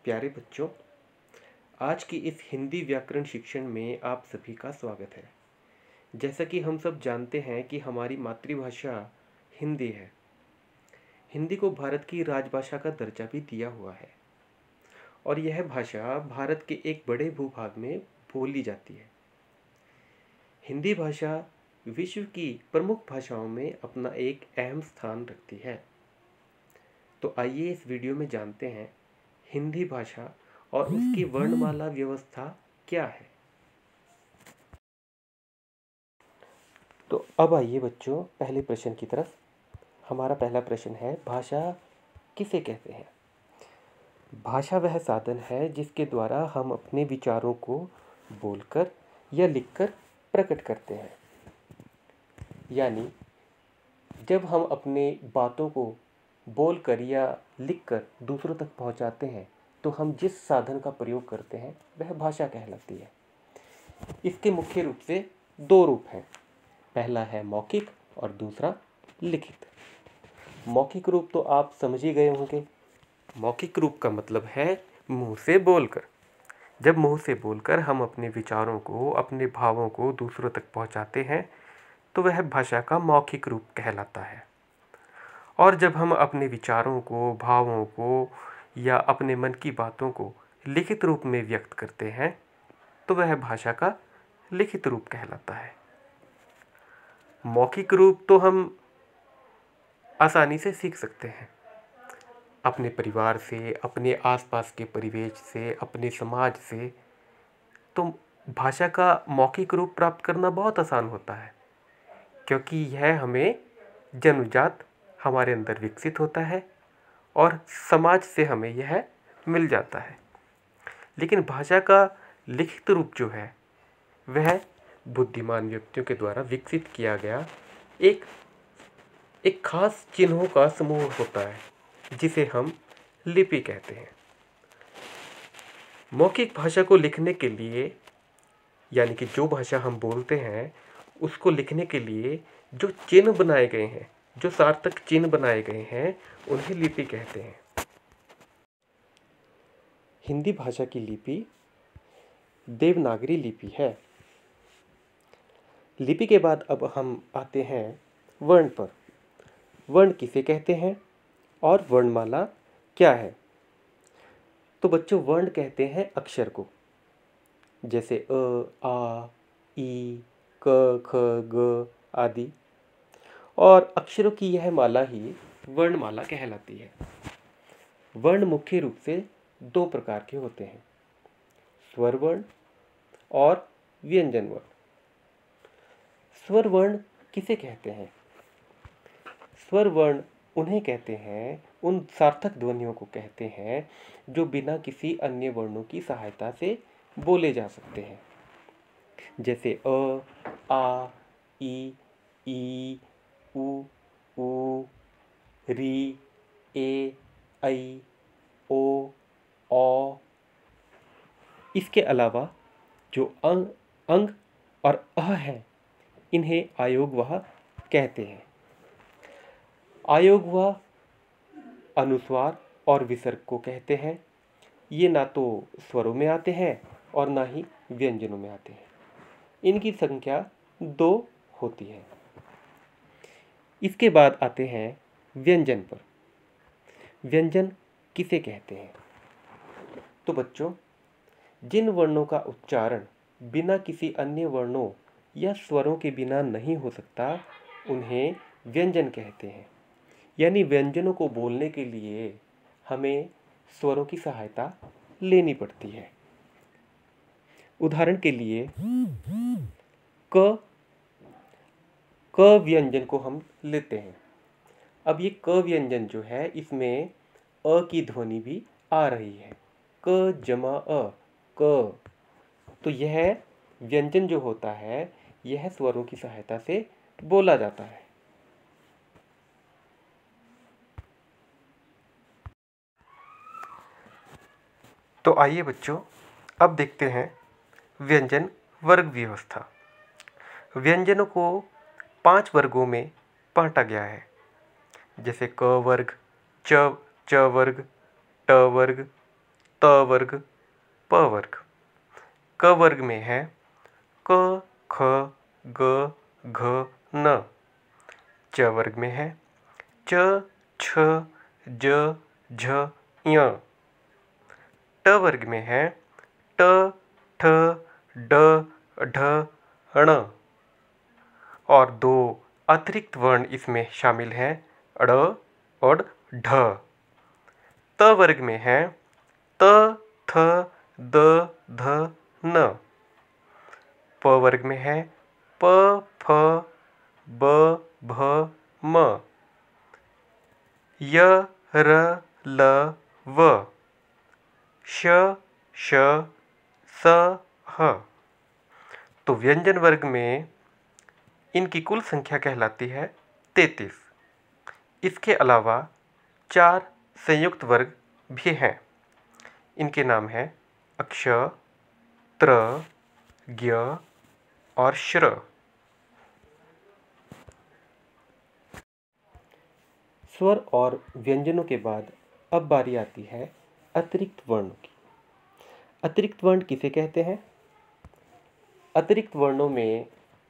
प्यारे बच्चों, आज की इस हिंदी व्याकरण शिक्षण में आप सभी का स्वागत है। जैसा कि हम सब जानते हैं कि हमारी मातृभाषा हिंदी है। हिंदी को भारत की राजभाषा का दर्जा भी दिया हुआ है और यह भाषा भारत के एक बड़े भूभाग में बोली जाती है। हिंदी भाषा विश्व की प्रमुख भाषाओं में अपना एक अहम स्थान रखती है। तो आइए इस वीडियो में जानते हैं हिंदी भाषा और उसकी वर्णमाला व्यवस्था क्या है। तो अब आइए बच्चों पहले प्रश्न की तरफ। हमारा पहला प्रश्न है, भाषा किसे कहते हैं? भाषा वह साधन है जिसके द्वारा हम अपने विचारों को बोलकर या लिखकर प्रकट करते हैं। यानी जब हम अपने बातों को बोलकर या लिखकर दूसरों तक पहुंचाते हैं तो हम जिस साधन का प्रयोग करते हैं वह भाषा कहलाती है। इसके मुख्य रूप से दो रूप हैं। पहला है मौखिक और दूसरा लिखित। मौखिक रूप तो आप समझ ही गए होंगे। मौखिक रूप का मतलब है मुंह से बोलकर। जब मुंह से बोलकर हम अपने विचारों को, अपने भावों को दूसरों तक पहुंचाते हैं तो वह भाषा का मौखिक रूप कहलाता है। और जब हम अपने विचारों को, भावों को या अपने मन की बातों को लिखित रूप में व्यक्त करते हैं तो वह भाषा का लिखित रूप कहलाता है। मौखिक रूप तो हम आसानी से सीख सकते हैं, अपने परिवार से, अपने आसपास के परिवेश से, अपने समाज से। तो भाषा का मौखिक रूप प्राप्त करना बहुत आसान होता है क्योंकि यह हमें जन्मजात हमारे अंदर विकसित होता है और समाज से हमें यह मिल जाता है। लेकिन भाषा का लिखित रूप जो है वह बुद्धिमान व्यक्तियों के द्वारा विकसित किया गया एक खास चिन्हों का समूह होता है जिसे हम लिपि कहते हैं। मौखिक भाषा को लिखने के लिए, यानी कि जो भाषा हम बोलते हैं उसको लिखने के लिए जो चिन्ह बनाए गए हैं, जो सार्थक चिन्ह बनाए गए हैं, उन्हें लिपि कहते हैं। हिंदी भाषा की लिपि देवनागरी लिपि है। लिपि के बाद अब हम आते हैं वर्ण पर। वर्ण किसे कहते हैं और वर्णमाला क्या है? तो बच्चों, वर्ण कहते हैं अक्षर को, जैसे अ, आ, ई, क, ख, ग आदि। और अक्षरों की यह माला ही वर्णमाला कहलाती है। वर्ण मुख्य रूप से दो प्रकार के होते हैं, स्वर वर्ण और व्यंजन वर्ण। स्वर वर्ण किसे कहते हैं? स्वर वर्ण उन्हें कहते हैं, उन सार्थक ध्वनियों को कहते हैं जो बिना किसी अन्य वर्णों की सहायता से बोले जा सकते हैं, जैसे अ, आ, ई, उ, री, ए, ऐ, ओ, औ। इसके अलावा जो अंग और अह है, इन्हें आयोगवाह कहते हैं। आयोगवाह अनुस्वार और विसर्ग को कहते हैं। ये ना तो स्वरों में आते हैं और ना ही व्यंजनों में आते हैं। इनकी संख्या 2 होती है। इसके बाद आते हैं व्यंजन पर। व्यंजन किसे कहते हैं? तो बच्चों, जिन वर्णों का उच्चारण बिना किसी अन्य वर्णों या स्वरों के बिना नहीं हो सकता, उन्हें व्यंजन कहते हैं। यानी व्यंजनों को बोलने के लिए हमें स्वरों की सहायता लेनी पड़ती है। उदाहरण के लिए क व्यंजन को हम लेते हैं। अब ये क व्यंजन जो है, इसमें अ की ध्वनि भी आ रही है, क जमा अ, क। तो यह व्यंजन जो होता है, यह स्वरों की सहायता से बोला जाता है। तो आइए बच्चों, अब देखते हैं व्यंजन वर्ग व्यवस्था। व्यंजनों को 5 वर्गों में बांटा गया है, जैसे क वर्ग, च वर्ग, ट वर्ग, त वर्ग प वर्ग। क वर्ग में है क ख ग घ न। च वर्ग में है च छ ज झ ञ। ट वर्ग में है ट ठ ड ढ ण। और दो अतिरिक्त वर्ण इसमें शामिल हैं ड़ और ढ। त वर्ग में है त थ द ध न। प वर्ग में है प फ ब भ म। य र ल व। श श स ह। तो व्यंजन वर्ग में इनकी कुल संख्या कहलाती है 33। इसके अलावा 4 संयुक्त वर्ग भी हैं। इनके नाम हैं अक्ष, त्र, ज्ञ और श्र। स्वर और व्यंजनों के बाद अब बारी आती है अतिरिक्त वर्णों की। अतिरिक्त वर्ण किसे कहते हैं? अतिरिक्त वर्णों में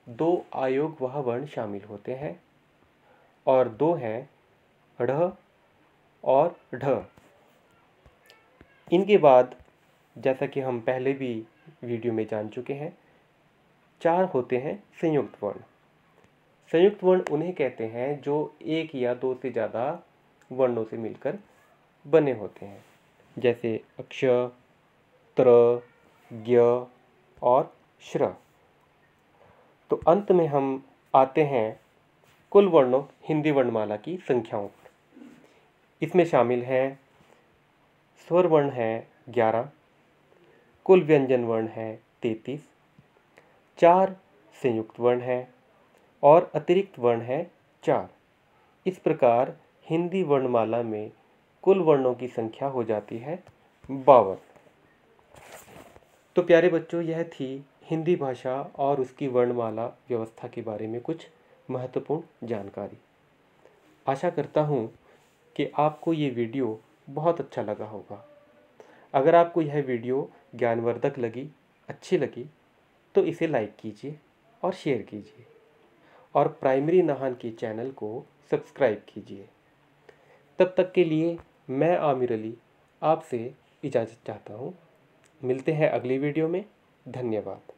2 आयोगवाह वर्ण शामिल होते हैं और 2 हैं ढ़ और ढ। इनके बाद जैसा कि हम पहले भी वीडियो में जान चुके हैं 4 होते हैं संयुक्त वर्ण। संयुक्त वर्ण उन्हें कहते हैं जो एक या 2 से ज़्यादा वर्णों से मिलकर बने होते हैं, जैसे अक्ष, त्र, ज्ञ और श्र। तो अंत में हम आते हैं कुल वर्णों हिंदी वर्णमाला की संख्याओं पर। इसमें शामिल हैं स्वर वर्ण है 11, कुल व्यंजन वर्ण है 33, 4 संयुक्त वर्ण है और अतिरिक्त वर्ण है 4। इस प्रकार हिंदी वर्णमाला में कुल वर्णों की संख्या हो जाती है 52। तो प्यारे बच्चों, यह थी हिंदी भाषा और उसकी वर्णमाला व्यवस्था के बारे में कुछ महत्वपूर्ण जानकारी। आशा करता हूँ कि आपको ये वीडियो बहुत अच्छा लगा होगा। अगर आपको यह वीडियो ज्ञानवर्धक लगी, अच्छी लगी, तो इसे लाइक कीजिए और शेयर कीजिए और प्राइमरी नाहन के चैनल को सब्सक्राइब कीजिए। तब तक के लिए मैं आमिर अली आपसे इजाज़त चाहता हूँ। मिलते हैं अगली वीडियो में। धन्यवाद।